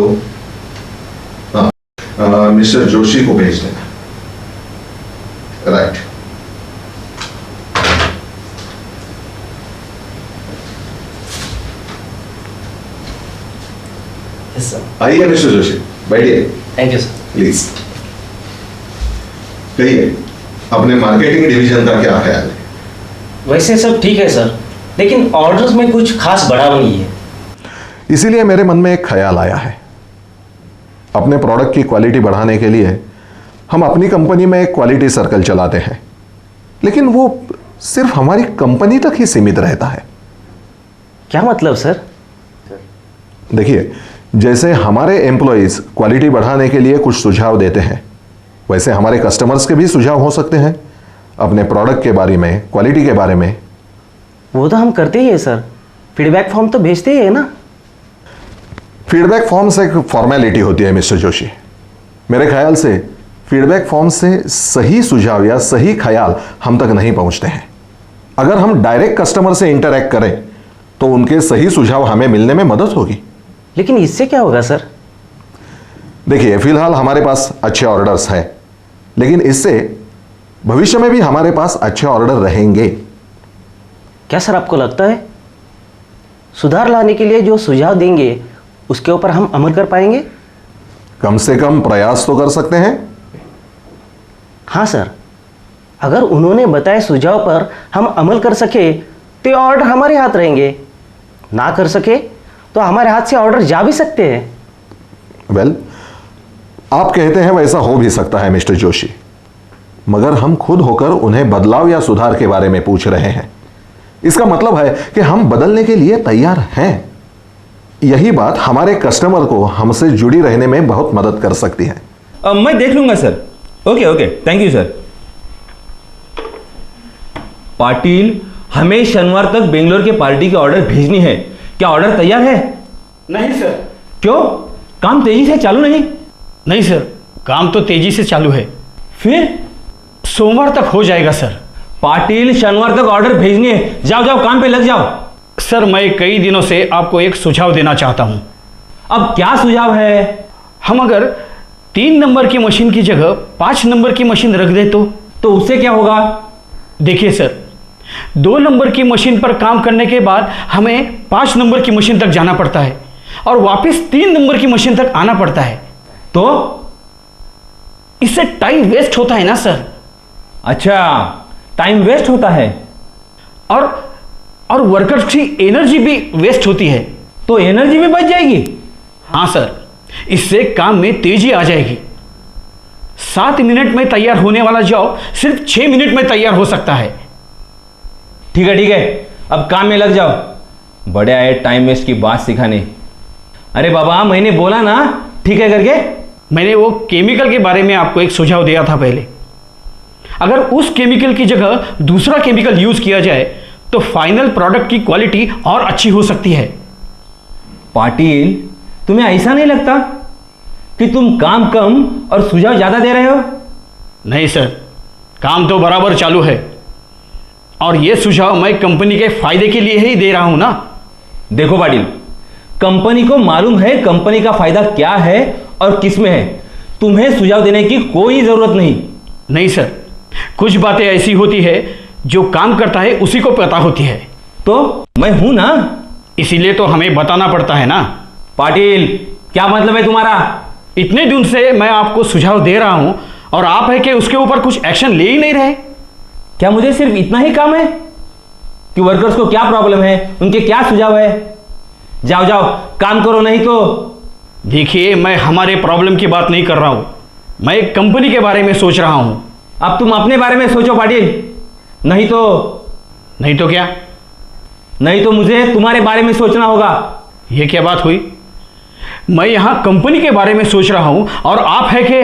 Hello. हाँ, mister Joshi को भेज देना। राइट। Yes sir. आइए मिस्टर जोशी, बैठिए। Thank you sir. प्लीज कहिए, अपने मार्केटिंग डिवीजन का क्या ख्याल है? वैसे सब ठीक है सर, लेकिन ऑर्डर्स में कुछ खास बढ़ाव नहीं है। इसीलिए मेरे मन में एक ख्याल आया है। अपने प्रोडक्ट की क्वालिटी बढ़ाने के लिए हम अपनी कंपनी में एक क्वालिटी सर्कल चलाते हैं, लेकिन वो सिर्फ हमारी कंपनी तक ही सीमित रहता है। क्या मतलब सर? देखिए, जैसे हमारे एम्प्लॉइज क्वालिटी बढ़ाने के लिए कुछ सुझाव देते हैं, वैसे हमारे कस्टमर्स के भी सुझाव हो सकते हैं अपने प्रोडक्ट के बारे में, क्वालिटी के बारे में। वो तो हम करते ही है सर, फीडबैक फॉर्म तो भेजते ही है ना। फीडबैक फॉर्म से एक फॉर्मेलिटी होती है मिस्टर जोशी। मेरे ख्याल से फीडबैक फॉर्म से सही सुझाव या सही ख्याल हम तक नहीं पहुंचते हैं। अगर हम डायरेक्ट कस्टमर से इंटरैक्ट करें तो उनके सही सुझाव हमें मिलने में मदद होगी। लेकिन इससे क्या होगा सर? देखिए, फिलहाल हमारे पास अच्छे ऑर्डर्स हैं, लेकिन इससे भविष्य में भी हमारे पास अच्छे ऑर्डर रहेंगे। क्या सर आपको लगता है सुधार लाने के लिए जो सुझाव देंगे उसके ऊपर हम अमल कर पाएंगे? कम से कम प्रयास तो कर सकते हैं। हाँ सर, अगर उन्होंने बताए सुझाव पर हम अमल कर सके तो ऑर्डर हमारे हाथ रहेंगे, ना कर सके तो हमारे हाथ से ऑर्डर जा भी सकते हैं। वेल, आप कहते हैं वैसा हो भी सकता है मिस्टर जोशी, मगर हम खुद होकर उन्हें बदलाव या सुधार के बारे में पूछ रहे हैं। इसका मतलब है कि हम बदलने के लिए तैयार हैं। यही बात हमारे कस्टमर को हमसे जुड़ी रहने में बहुत मदद कर सकती है। मैं देख लूंगा sir. Okay, thank you sir. Patil, हमें शनिवार तक बेंगलोर के पार्टी के ऑर्डर भेजनी है। क्या ऑर्डर तैयार है? नहीं सर। क्यों? काम तेजी से चालू नहीं? नहीं सर, काम तो तेजी से चालू है। फिर सोमवार तक हो जाएगा सर। पाटिल, शनिवार तक ऑर्डर भेजनी है। जाओ जाओ, काम पे लग जाओ। सर, मैं कई दिनों से आपको एक सुझाव देना चाहता हूं। अब क्या सुझाव है? हम अगर 3 नंबर की मशीन की जगह 5 नंबर की मशीन रख दे तो उससे क्या होगा? देखिए सर, 2 नंबर की मशीन पर काम करने के बाद हमें 5 नंबर की मशीन तक जाना पड़ता है और वापस 3 नंबर की मशीन तक आना पड़ता है। तो इससे टाइम वेस्ट होता है ना सर। अच्छा, टाइम वेस्ट होता है और वर्कर्स की एनर्जी भी वेस्ट होती है। तो एनर्जी भी बच जाएगी? हाँ सर, इससे काम में तेजी आ जाएगी। 7 मिनट में तैयार होने वाला जॉब सिर्फ 6 मिनट में तैयार हो सकता है। ठीक है, अब काम में लग जाओ। बड़े आए टाइम वेस्ट की बात सिखाने। अरे बाबा, मैंने बोला ना ठीक है करके। मैंने वो केमिकल के बारे में आपको एक सुझाव दिया था पहले। अगर उस केमिकल की जगह दूसरा केमिकल यूज किया जाए तो फाइनल प्रोडक्ट की क्वालिटी और अच्छी हो सकती है। पाटिल, तुम्हें ऐसा नहीं लगता कि तुम काम कम और सुझाव ज्यादा दे रहे हो? नहीं सर, काम तो बराबर चालू है और यह सुझाव मैं कंपनी के फायदे के लिए ही दे रहा हूं ना। देखो पाटिल, कंपनी को मालूम है कंपनी का फायदा क्या है और किस में है। तुम्हें सुझाव देने की कोई जरूरत नहीं। नहीं सर, कुछ बातें ऐसी होती है जो काम करता है उसी को पता होती है। तो मैं हूं ना, इसीलिए तो हमें बताना पड़ता है ना। पाटिल, क्या मतलब है तुम्हारा? इतने दिन से मैं आपको सुझाव दे रहा हूं और आप है कि उसके ऊपर कुछ एक्शन ले ही नहीं रहे। क्या मुझे सिर्फ इतना ही काम है कि वर्कर्स को क्या प्रॉब्लम है, उनके क्या सुझाव है? जाओ जाओ, काम करो, नहीं तो। देखिए, मैं हमारे प्रॉब्लम की बात नहीं कर रहा हूं, मैं कंपनी के बारे में सोच रहा हूं। अब तुम अपने बारे में सोचो पाटिल, नहीं तो क्या? नहीं तो मुझे तुम्हारे बारे में सोचना होगा। यह क्या बात हुई? मैं यहां कंपनी के बारे में सोच रहा हूं और आप है कि।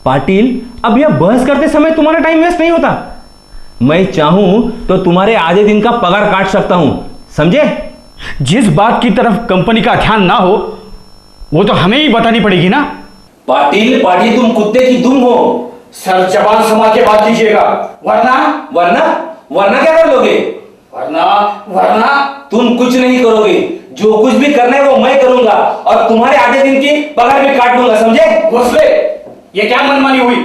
पाटिल, अब यह बहस करते समय तुम्हारा टाइम वेस्ट नहीं होता। मैं चाहूं तो तुम्हारे आधे दिन का पगार काट सकता हूं, समझे? जिस बात की तरफ कंपनी का ध्यान ना हो वो तो हमें ही बतानी पड़ेगी ना। पाटिल, तुम कुत्ते की दुम हो। सर, जबान संभाल के बात कीजिएगा, वरना वरना क्या कर लोगे? वरना तुम कुछ नहीं करोगे। जो कुछ भी करना है वो मैं करूंगा और तुम्हारे आधे दिन की पगार भी काट लूंगा, समझे? भोसले, ये क्या मनमानी हुई?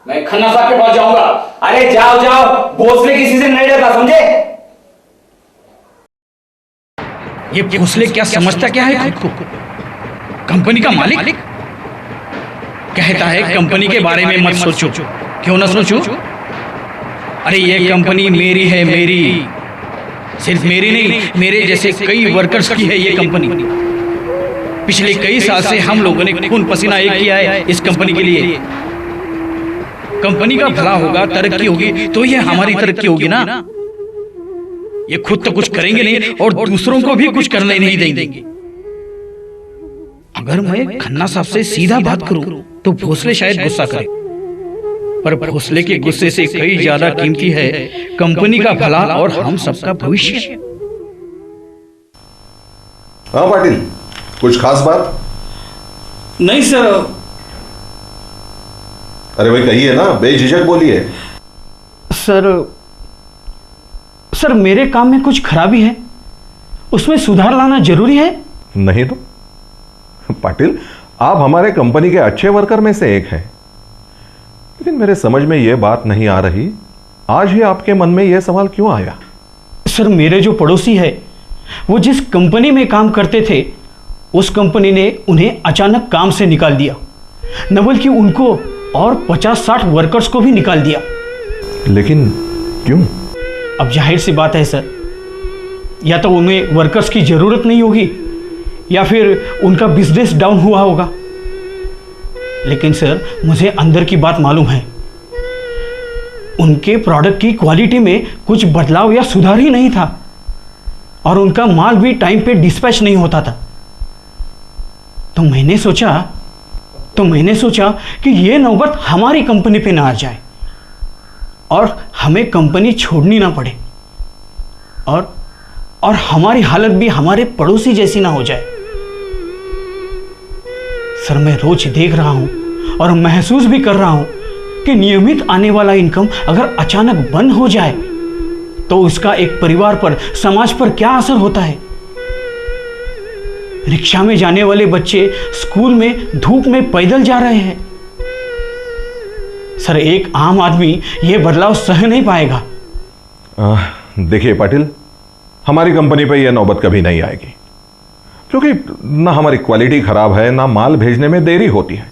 मैं खन्ना साहब के पास जाऊंगा। अरे जाओ जाओ, भोसले किसी से नहीं डरता, समझे? ये भोसले क्या समझता क्या है खुद को? कंपनी का मालिक कहता है कंपनी के बारे में मत सोचो। क्यों ना सोचो? अरे ये कंपनी मेरी है, मेरी, सिर्फ मेरी नहीं, मेरे जैसे कई वर्कर्स की है ये कंपनी। पिछले कई साल से हम लोगों ने खून पसीना एक किया है इस कंपनी के लिए। कंपनी का भला होगा, तरक्की होगी तो ये हमारी तरक्की होगी ना। ये खुद तो कुछ करेंगे नहीं और दूसरों को भी कुछ करने नहीं देंगे। अगर मैं खन्ना साहब से सीधा बात करूं तो भोसले शायद गुस्सा करे, पर भोसले के गुस्से से कई ज्यादा कीमती है कंपनी का भला और हम सबका भविष्य। हाँ पाटिल, कुछ खास बात? नहीं सर। अरे भाई कहिए ना, बेझिझक बोलिए। सर मेरे काम में कुछ खराबी है, उसमें सुधार लाना जरूरी है। नहीं तो पाटिल, आप हमारे कंपनी के अच्छे वर्कर में से एक हैं, लेकिन मेरे समझ में यह बात नहीं आ रही, आज ही आपके मन में यह सवाल क्यों आया? सर मेरे जो पड़ोसी है वो जिस कंपनी में काम करते थे उस कंपनी ने उन्हें अचानक काम से निकाल दिया, न बल्कि उनको और 50-60 वर्कर्स को भी निकाल दिया। लेकिन क्यों? अब जाहिर सी बात है सर, या तो उन्हें वर्कर्स की जरूरत नहीं होगी या फिर उनका बिजनेस डाउन हुआ होगा। लेकिन सर मुझे अंदर की बात मालूम है, उनके प्रोडक्ट की क्वालिटी में कुछ बदलाव या सुधार ही नहीं था और उनका माल भी टाइम पे डिस्पैच नहीं होता था। तो मैंने सोचा कि यह नौबत हमारी कंपनी पे ना आ जाए और हमें कंपनी छोड़नी ना पड़े और हमारी हालत भी हमारे पड़ोसी जैसी ना हो जाए। सर मैं रोज देख रहा हूं और महसूस भी कर रहा हूं कि नियमित आने वाला इनकम अगर अचानक बंद हो जाए तो उसका एक परिवार पर, समाज पर क्या असर होता है। रिक्शा में जाने वाले बच्चे स्कूल में धूप में पैदल जा रहे हैं। सर एक आम आदमी यह बदलाव सह नहीं पाएगा। देखिए पाटिल, हमारी कंपनी पे यह नौबत कभी नहीं आएगी, क्योंकि ना हमारी क्वालिटी खराब है, ना माल भेजने में देरी होती है।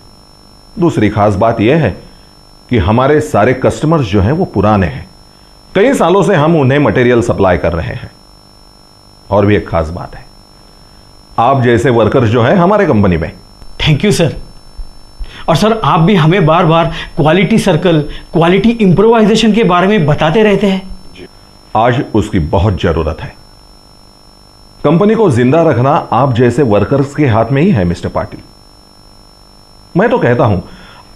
दूसरी खास बात यह है कि हमारे सारे कस्टमर्स जो हैं वो पुराने हैं, कई सालों से हम उन्हें मटेरियल सप्लाई कर रहे हैं। और भी एक खास बात है, आप जैसे वर्कर्स जो हैं हमारे कंपनी में। Thank you sir. और सर आप भी हमें बार बार क्वालिटी सर्कल, क्वालिटी इंप्रोवाइजेशन के बारे में बताते रहते हैं। आज उसकी बहुत जरूरत है। कंपनी को जिंदा रखना आप जैसे वर्कर्स के हाथ में ही है मिस्टर पाटिल। मैं तो कहता हूं,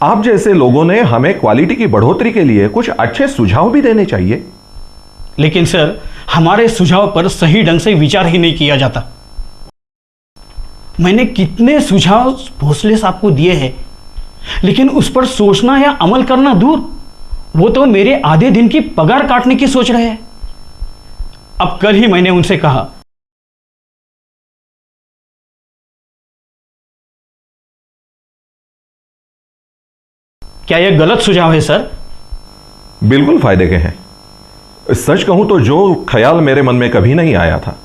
आप जैसे लोगों ने हमें क्वालिटी की बढ़ोतरी के लिए कुछ अच्छे सुझाव भी देने चाहिए। लेकिन सर हमारे सुझाव पर सही ढंग से विचार ही नहीं किया जाता। मैंने कितने सुझाव भोसले साहब को दिए हैं, लेकिन उस पर सोचना या अमल करना दूर, वो तो मेरे आधे दिन की पगार काटने की सोच रहे हैं। अब कल ही मैंने उनसे कहा, क्या यह गलत सुझाव है सर? बिल्कुल फायदे के हैं। सच कहूं तो जो ख्याल मेरे मन में कभी नहीं आया था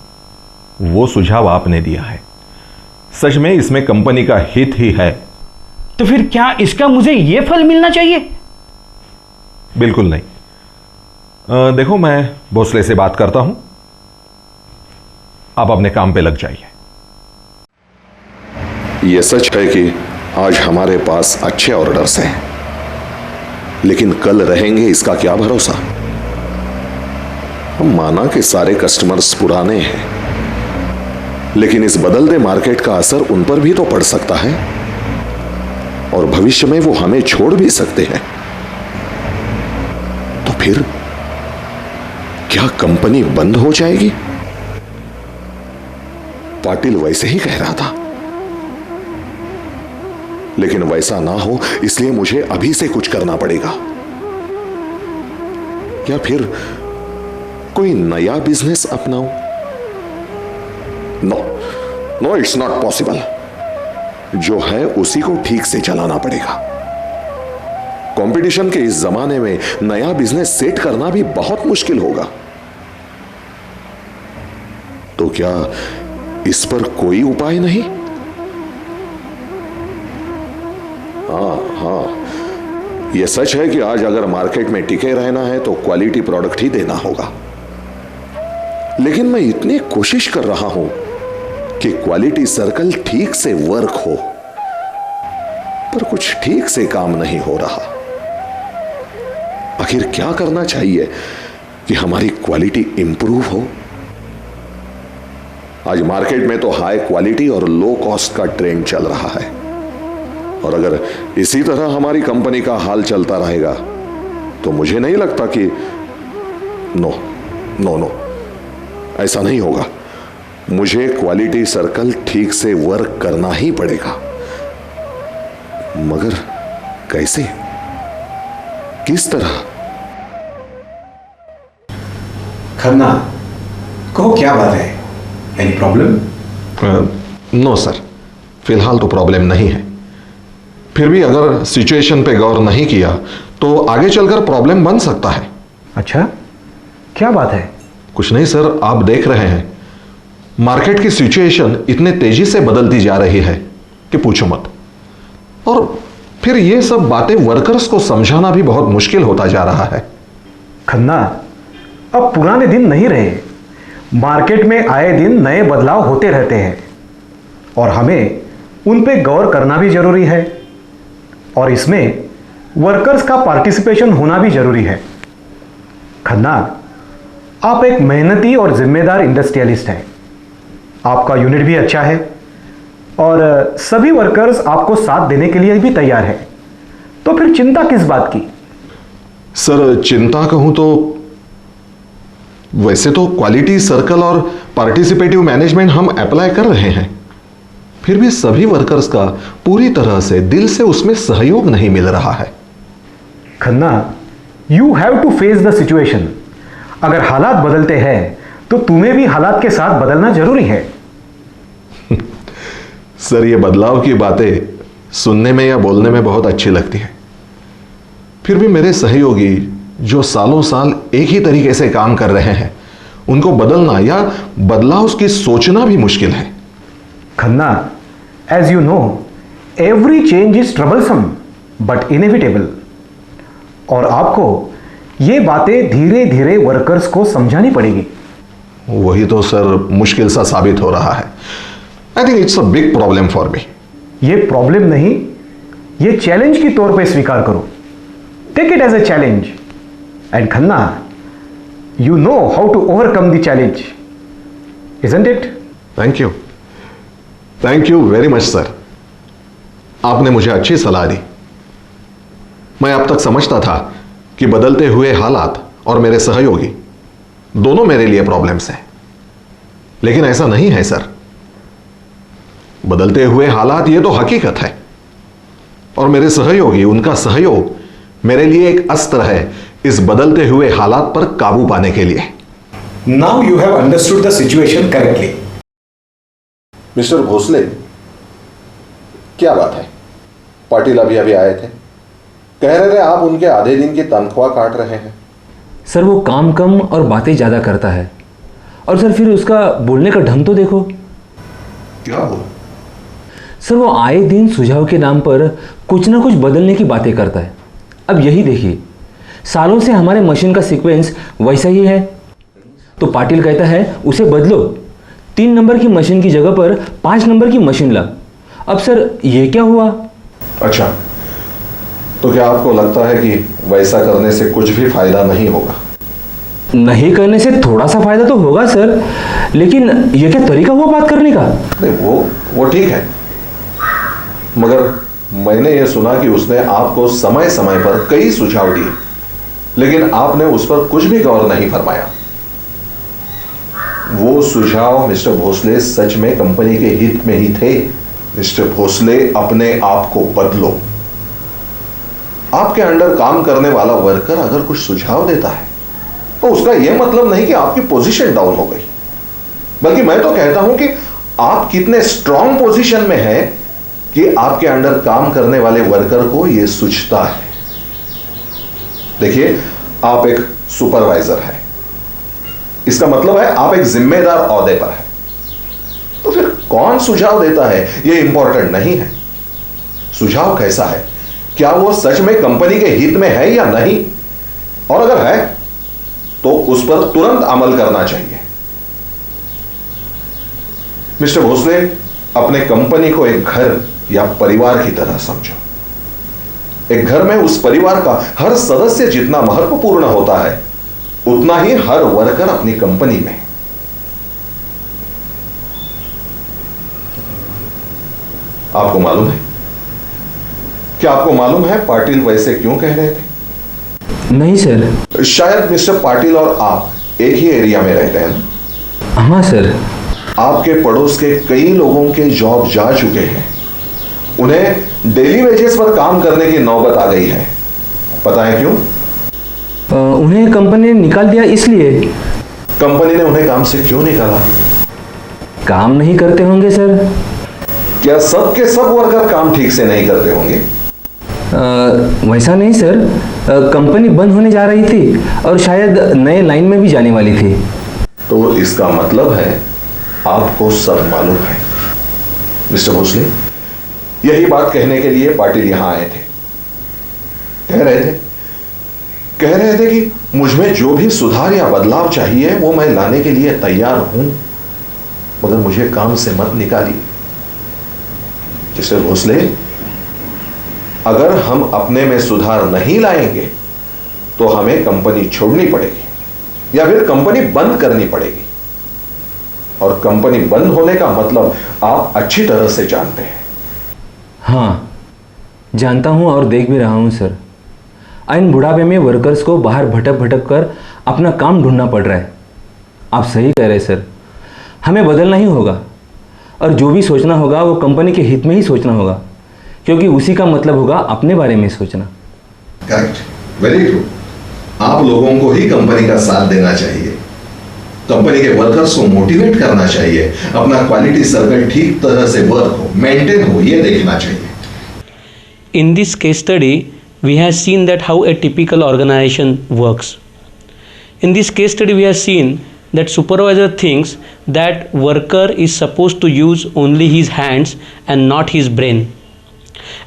वो सुझाव आपने दिया है। सच में इसमें कंपनी का हित ही है। तो फिर क्या इसका मुझे यह फल मिलना चाहिए? बिल्कुल नहीं। देखो, मैं भोसले से बात करता हूं, आप अपने काम पे लग जाइए। यह सच है कि आज हमारे पास अच्छे ऑर्डर्स हैं, लेकिन कल रहेंगे इसका क्या भरोसा। हम माना कि सारे कस्टमर्स पुराने हैं, लेकिन इस बदलते मार्केट का असर उन पर भी तो पड़ सकता है और भविष्य में वो हमें छोड़ भी सकते हैं। तो फिर क्या कंपनी बंद हो जाएगी? पाटिल वैसे ही कह रहा था, लेकिन वैसा ना हो इसलिए मुझे अभी से कुछ करना पड़ेगा। या फिर कोई नया बिजनेस अपनाऊं? No no, it's not possible. जो है उसी को ठीक से चलाना पड़ेगा। कंपटीशन के इस जमाने में नया बिजनेस सेट करना भी बहुत मुश्किल होगा। तो क्या इस पर कोई उपाय नहीं? हाँ, यह सच है कि आज अगर मार्केट में टिके रहना है तो क्वालिटी प्रोडक्ट ही देना होगा। लेकिन मैं इतनी कोशिश कर रहा हूं कि क्वालिटी सर्कल ठीक से वर्क हो, पर कुछ ठीक से काम नहीं हो रहा। आखिर क्या करना चाहिए कि हमारी क्वालिटी इंप्रूव हो? आज मार्केट में तो हाई क्वालिटी और लो कॉस्ट का ट्रेंड चल रहा है, और अगर इसी तरह हमारी कंपनी का हाल चलता रहेगा तो मुझे नहीं लगता कि नो नो नो, ऐसा नहीं होगा। मुझे क्वालिटी सर्कल ठीक से वर्क करना ही पड़ेगा। मगर कैसे, किस तरह? खन्ना, कहो क्या बात है? Any problem? नो सर, फिलहाल तो प्रॉब्लम नहीं है। फिर भी अगर सिचुएशन पे गौर नहीं किया तो आगे चलकर प्रॉब्लम बन सकता है। अच्छा, क्या बात है? कुछ नहीं सर, आप देख रहे हैं मार्केट की सिचुएशन इतने तेजी से बदलती जा रही है कि पूछो मत। और फिर ये सब बातें वर्कर्स को समझाना भी बहुत मुश्किल होता जा रहा है। खन्ना, अब पुराने दिन नहीं रहे। मार्केट में आए दिन नए बदलाव होते रहते हैं और हमें उन पे गौर करना भी जरूरी है, और इसमें वर्कर्स का पार्टिसिपेशन होना भी जरूरी है। खन्ना, आप एक मेहनती और जिम्मेदार इंडस्ट्रियलिस्ट हैं। आपका यूनिट भी अच्छा है और सभी वर्कर्स आपको साथ देने के लिए भी तैयार है। तो फिर चिंता किस बात की? सर, चिंता कहूं तो वैसे तो क्वालिटी सर्कल और पार्टिसिपेटिव मैनेजमेंट हम अप्लाई कर रहे हैं, फिर भी सभी वर्कर्स का पूरी तरह से दिल से उसमें सहयोग नहीं मिल रहा है। Khanna, you have to face the situation. अगर हालात बदलते हैं तो तुम्हें भी हालात के साथ बदलना जरूरी है। सर, ये बदलाव की बातें सुनने में या बोलने में बहुत अच्छी लगती है, फिर भी मेरे सहयोगी जो सालों साल एक ही तरीके से काम कर रहे हैं, उनको बदलना या बदलाव की सोचना भी मुश्किल है। Khanna, as you know, every change is troublesome but inevitable. और आपको ये बातें धीरे धीरे वर्कर्स को समझानी पड़ेगी। वही तो सर मुश्किल सा साबित हो रहा है। I think it's a big problem for me. ये प्रॉब्लम नहीं, ये चैलेंज की तौर पे स्वीकार करो। Take it as a challenge. And Khanna, you know how to overcome the challenge, isn't it? Thank you very much sir. आपने मुझे अच्छी सलाह दी। मैं अब तक समझता था कि बदलते हुए हालात और मेरे सहयोगी दोनों मेरे लिए प्रॉब्लम्स हैं, लेकिन ऐसा नहीं है सर। बदलते हुए हालात ये तो हकीकत है, और मेरे सहयोगी, उनका सहयोग मेरे लिए एक अस्त्र है इस बदलते हुए हालात पर काबू पाने के लिए। Now you have understood the situation correctly. Mister Bhosle, क्या बात है? पाटिल अभी अभी आए थे, कह रहे थे आप उनके आधे दिन की तनख्वाह काट रहे हैं। सर, वो काम कम और बातें ज़्यादा करता है, और सर फिर उसका बोलने का ढंग तो देखो। क्या बोल? सर, वो आए दिन सुझाव के नाम पर कुछ ना कुछ बदलने की बातें करता है। अब यही देखिए, सालों से हमारे मशीन का सीक्वेंस वैसा ही है, तो पाटिल कहता है उसे बदलो, 3 नंबर की मशीन की जगह पर 5 नंबर की मशीन ला। अब सर ये क्या हुआ? अच्छा, तो क्या आपको लगता है कि वैसा करने से कुछ भी फायदा नहीं होगा? नहीं करने से थोड़ा सा फायदा तो होगा सर, लेकिन ये क्या तरीका हुआ बात करने का? नहीं, वो ठीक है, मगर मैंने ये सुना कि उसने आपको समय समय पर कई सुझाव दिए, लेकिन आपने उस पर कुछ भी गौर नहीं फरमाया। वो सुझाव मिस्टर भोसले सच में कंपनी के हित में ही थे। मिस्टर भोसले, अपने आप को बदलो। आपके अंडर काम करने वाला वर्कर अगर कुछ सुझाव देता है तो उसका यह मतलब नहीं कि आपकी पोजीशन डाउन हो गई, बल्कि मैं तो कहता हूं कि आप कितने स्ट्रांग पोजीशन में हैं कि आपके अंडर काम करने वाले वर्कर को यह सूझता है। देखिए, आप एक सुपरवाइजर हैं, इसका मतलब है आप एक जिम्मेदार ओहदे पर हैं। तो फिर कौन सुझाव देता है यह इंपॉर्टेंट नहीं है, सुझाव कैसा है, क्या वो सच में कंपनी के हित में है या नहीं, और अगर है तो उस पर तुरंत अमल करना चाहिए। मिस्टर भोसले, अपने कंपनी को एक घर या परिवार की तरह समझो। एक घर में उस परिवार का हर सदस्य जितना महत्वपूर्ण होता है, उतना ही हर वर्कर अपनी कंपनी में। आपको मालूम है, क्या आपको मालूम है पाटिल वैसे क्यों कह रहे थे? नहीं सर। शायद मिस्टर पाटिल और आप एक ही एरिया में रहते हैं ना? हाँ सर। आपके पड़ोस के कई लोगों के जॉब जा चुके हैं, उन्हें डेली वेजेस पर काम करने की नौबत आ गई है। पता है क्यों? उन्हें कंपनी ने निकाल दिया इसलिए। कंपनी ने उन्हें काम से क्यों निकाला? काम नहीं करते होंगे सर। क्या सब के सब वर्कर काम ठीक से नहीं करते होंगे? वैसा नहीं सर, कंपनी बंद होने जा रही थी और शायद नए लाइन में भी जाने वाली थी। तो इसका मतलब है आपको सब मालूम है। मिस्टर भोसले, यही बात कहने के लिए पाटिल यहां आए थे। कह रहे थे कि मुझमें जो भी सुधार या बदलाव चाहिए वो मैं लाने के लिए तैयार हूं, मगर मुझे काम से मत निकालिए। मिस्टर भोसले, अगर हम अपने में सुधार नहीं लाएंगे तो हमें कंपनी छोड़नी पड़ेगी या फिर कंपनी बंद करनी पड़ेगी, और कंपनी बंद होने का मतलब आप अच्छी तरह से जानते हैं। हाँ, जानता हूँ और देख भी रहा हूँ सर। इन बुढ़ापे में वर्कर्स को बाहर भटक भटक कर अपना काम ढूंढना पड़ रहा है। आप सही कह रहे हैं सर, हमें बदलना ही होगा, और जो भी सोचना होगा वो कंपनी के हित में ही सोचना होगा, क्योंकि उसी का मतलब होगा अपने बारे में सोचना। Correct, very true. आप लोगों को ही कंपनी का साथ देना चाहिए, कंपनी के वर्कर्स को मोटिवेट करना चाहिए, अपना क्वालिटी सर्कल ठीक तरह से वर्क हो, मेंटेन हो, ये देखना चाहिए। In this case study, we have seen that how a typical organization works. In this case study, we have seen that supervisor thinks that worker is supposed to use only his hands and not his brain.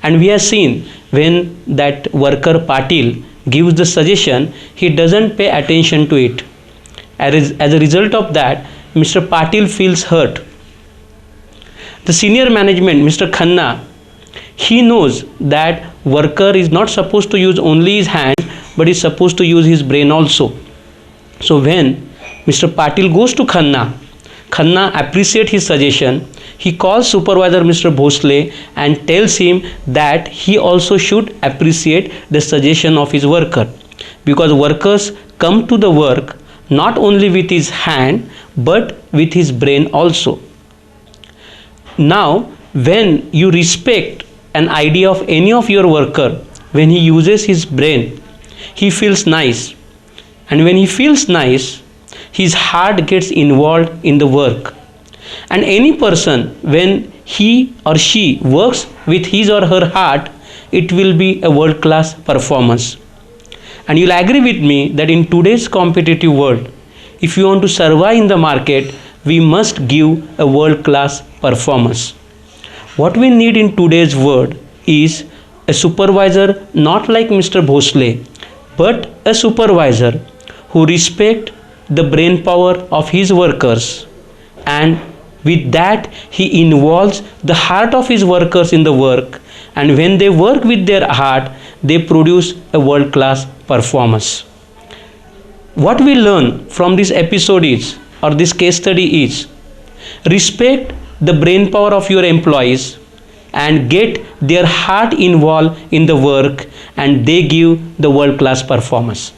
And we have seen when that worker Patil gives the suggestion, he doesn't pay attention to it. As a result of that, Mr. Patil feels hurt. The senior management, Mr. Khanna, he knows that worker is not supposed to use only his hand, but is supposed to use his brain also. So when Mr. Patil goes to Khanna, Khanna appreciates his suggestion. He calls supervisor Mr. Bhosle and tells him that he also should appreciate the suggestion of his worker, because workers come to the work not only with his hand but with his brain also. Now, when you respect an idea of any of your worker, when he uses his brain, he feels nice, and when he feels nice, his heart gets involved in the work. And any person, when he or she works with his or her heart, it will be a world-class performance. And you'll agree with me that in today's competitive world, if you want to survive in the market, we must give a world-class performance. What we need in today's world is a supervisor not like Mr. Bhosle, but a supervisor who respects the brain power of his workers, and with that he involves the heart of his workers in the work, and when they work with their heart, they produce a world-class performance. What we learn from this episode is, or this case study is, respect the brain power of your employees and get their heart involved in the work, and they give the world-class performance.